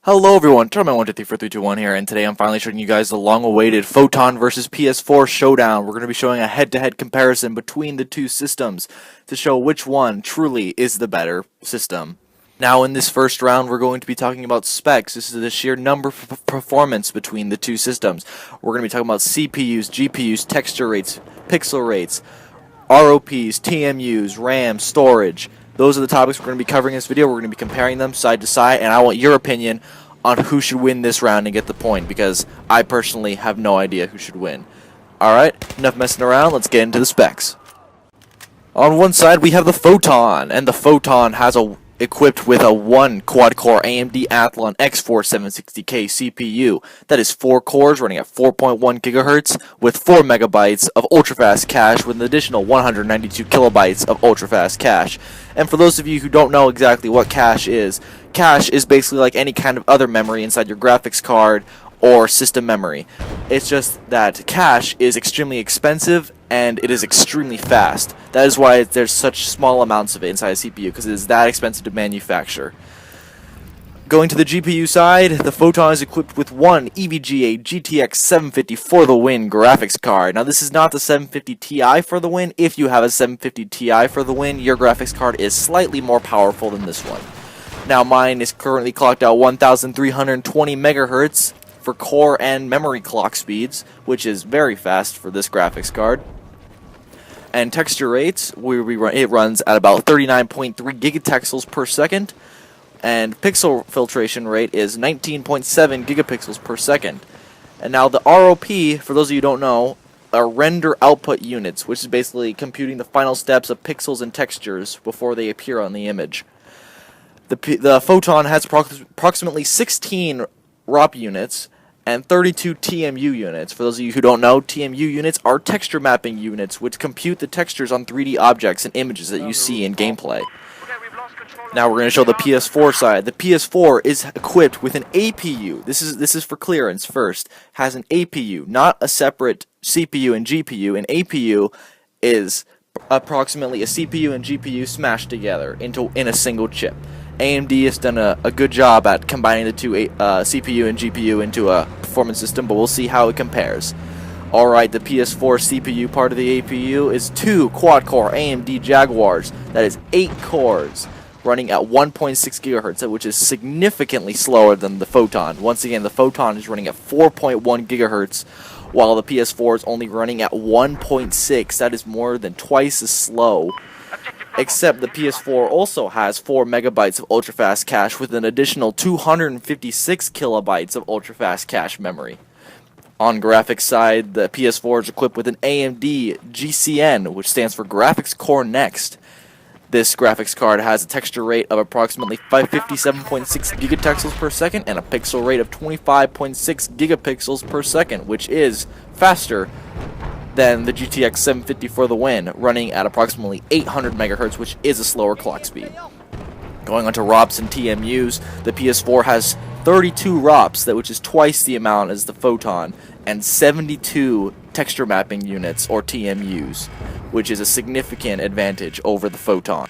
Hello everyone, Tournament123421 here, and today I'm finally showing you guys the long-awaited Photon versus PS4 Showdown. We're going to be showing a head-to-head comparison between the two systems to show which one truly is the better system. Now in this first round we're going to be talking about specs. This is the sheer number of performance between the two systems. We're going to be talking about CPUs, GPUs, texture rates, pixel rates, ROPs, TMUs, RAM, storage. Those are the topics we're going to be covering in this video. We're going to be comparing them side to side, and I want your opinion on who should win this round and get the point, because I personally have no idea who should win. Alright, enough messing around, let's get into the specs. On one side we have the Photon, and the Photon has equipped with a 1 quad-core AMD Athlon X4 760K CPU. That is 4 cores running at 4.1 GHz with 4 megabytes of ultra-fast cache with an additional 192 kilobytes of ultra-fast cache. And for those of you who don't know exactly what cache is basically like any kind of other memory inside your graphics card or system memory. It's just that cache is extremely expensive and it is extremely fast. That is why there's such small amounts of it inside a CPU, because it is that expensive to manufacture. Going to the GPU side, the Photon is equipped with one EVGA GTX 750 for the win graphics card. Now this is not the 750 Ti for the win. If you have a 750 Ti for the win, your graphics card is slightly more powerful than this one. Now mine is currently clocked at 1320 megahertz for core and memory clock speeds, which is very fast for this graphics card. And texture rates, it runs at about 39.3 gigatexels per second, and pixel filtration rate is 19.7 gigapixels per second. And now the ROP, for those of you who don't know, are render output units, which is basically computing the final steps of pixels and textures before they appear on the image. The Photon has approximately 16 ROP units and 32 TMU units. For those of you who don't know, TMU units are texture mapping units, which compute the textures on 3D objects and images that you see in gameplay. Now we're going to show the PS4 side. The PS4 is equipped with an APU. This is for clearance first. Has an APU, not a separate CPU and GPU. An APU is approximately a CPU and GPU smashed together in a single chip. AMD has done a good job at combining the two CPU and GPU into a performance system, but we'll see how it compares. Alright, the PS4 CPU part of the APU is 2 quad-core AMD Jaguars. That is 8 cores running at 1.6 GHz, which is significantly slower than the Photon. Once again, the Photon is running at 4.1 GHz, while the PS4 is only running at 1.6. That is more than twice as slow. Except the PS4 also has 4 megabytes of ultra-fast cache with an additional 256 kilobytes of ultra-fast cache memory. On graphics side, the PS4 is equipped with an AMD GCN, which stands for Graphics Core Next. This graphics card has a texture rate of approximately 557.6 gigatexels per second and a pixel rate of 25.6 gigapixels per second, which is faster than the GTX 750 for the win, running at approximately 800 megahertz, which is a slower clock speed. Going on to ROPs and TMUs, the PS4 has 32 ROPs, which is twice the amount as the Photon, and 72 texture mapping units, or TMUs, which is a significant advantage over the Photon.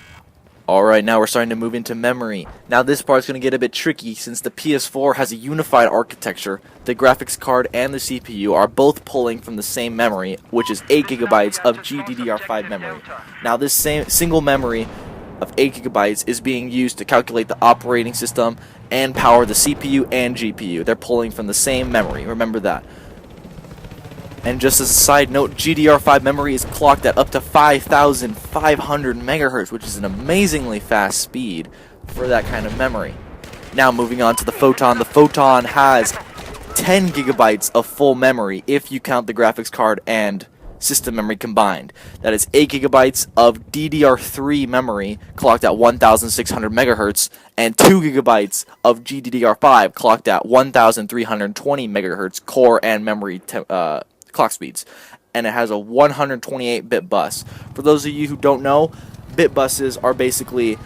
Alright, now we're starting to move into memory. Now this part's going to get a bit tricky since the PS4 has a unified architecture. The graphics card and the CPU are both pulling from the same memory, which is 8 gigabytes of GDDR5 memory. Now this same single memory of 8 gigabytes is being used to calculate the operating system and power the CPU and GPU. They're pulling from the same memory, remember that. And just as a side note, GDDR5 memory is clocked at up to 5,500 megahertz, which is an amazingly fast speed for that kind of memory. Now moving on to the Photon has 10 gigabytes of full memory if you count the graphics card and system memory combined. That is 8 gigabytes of DDR3 memory clocked at 1,600 megahertz and 2 gigabytes of GDDR5 clocked at 1,320 megahertz core and memory clock speeds, and it has a 128-bit bus. For those of you who don't know, bit buses are basically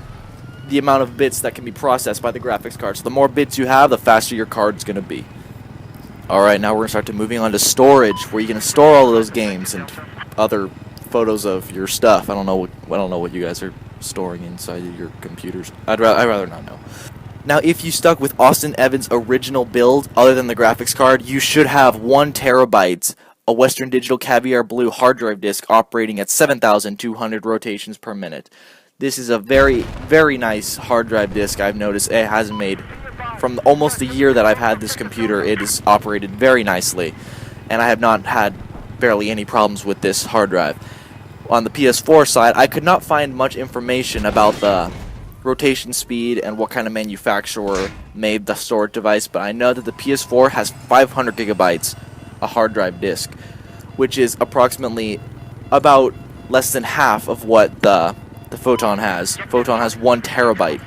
the amount of bits that can be processed by the graphics card. So the more bits you have, the faster your card is going to be. Alright, now we're going to start moving on to storage, where you're going to store all of those games and other photos of your stuff. I don't know what you guys are storing inside of your computers. I'd rather not know. Now, if you stuck with Austin Evans' original build, other than the graphics card, you should have 1 terabyte, a Western Digital Caviar Blue hard drive disk operating at 7,200 rotations per minute. This is a very, very nice hard drive disk. I've noticed it hasn't made, from almost a year that I've had this computer, it is operated very nicely, and I have not had barely any problems with this hard drive. On the PS4 side, I could not find much information about the rotation speed and what kind of manufacturer made the storage device, but I know that the PS4 has 500 gigabytes, a hard drive disk, which is approximately about less than half of what the Photon has. Photon has 1 terabyte,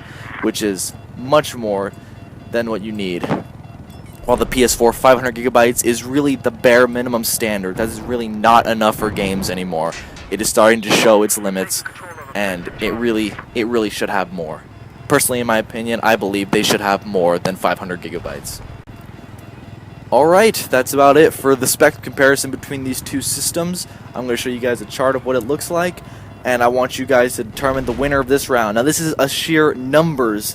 which is much more than what you need. While the PS4 500 gigabytes is really the bare minimum standard. That is really not enough for games anymore. It is starting to show its limits, and it really should have more. Personally, in my opinion, I believe they should have more than 500 gigabytes. Alright, that's about it for the spec comparison between these two systems. I'm going to show you guys a chart of what it looks like, and I want you guys to determine the winner of this round. Now, this is a sheer numbers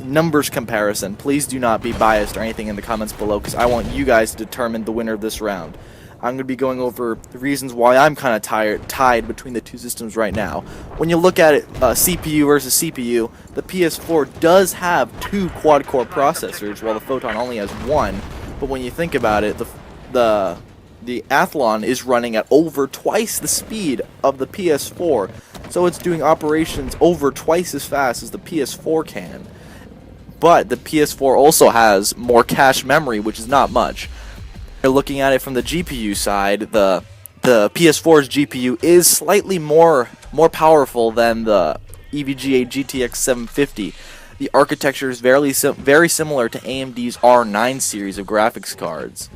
comparison. Please do not be biased or anything in the comments below, because I want you guys to determine the winner of this round. I'm going to be going over the reasons why I'm kind of tied between the two systems right now. When you look at it, CPU versus CPU, the PS4 does have 2 quad-core processors, while the Photon only has 1. But when you think about it, the Athlon is running at over twice the speed of the PS4, so it's doing operations over twice as fast as the PS4 can. But the PS4 also has more cache memory, which is not much. Looking at it from the GPU side, the PS4's GPU is slightly more powerful than the EVGA GTX 750. The architecture is very similar to AMD's R9 series of graphics cards.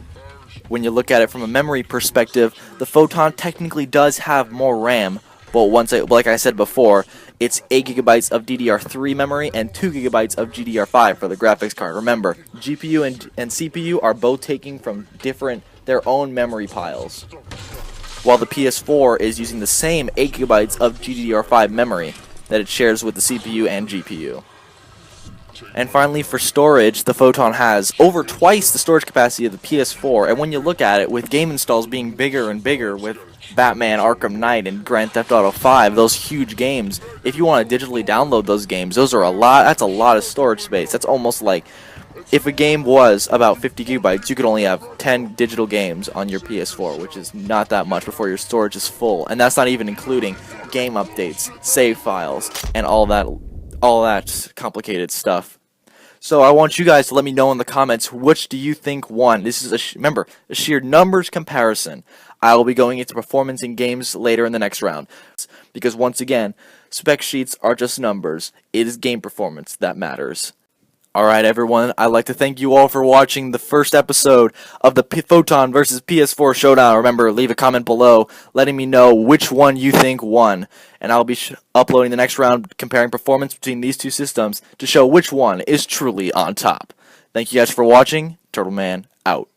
When you look at it from a memory perspective, the Photon technically does have more RAM, but like I said before, it's 8 gigabytes of DDR3 memory and 2 gigabytes of GDR5 for the graphics card. Remember, GPU and CPU are both taking from their own memory piles, while the PS4 is using the same 8 gigabytes of GDR5 memory that it shares with the CPU and GPU. And finally, for storage, the Photon has over twice the storage capacity of the PS4, and when you look at it, with game installs being bigger and bigger, with Batman Arkham Knight and Grand Theft Auto 5, those huge games, if you want to digitally download those games, that's a lot of storage space. That's almost like, if a game was about 50 gigabytes, you could only have 10 digital games on your PS4, which is not that much before your storage is full, and that's not even including game updates, save files, and all that complicated stuff. So I want you guys to let me know in the comments, which do you think won? This is remember, a sheer numbers comparison. I will be going into performance in games later in the next round, because once again, spec sheets are just numbers. It is game performance that matters. Alright everyone, I'd like to thank you all for watching the first episode of the Photon versus PS4 Showdown. Remember, leave a comment below letting me know which one you think won. And I'll be uploading the next round comparing performance between these two systems to show which one is truly on top. Thank you guys for watching. Turtleman out.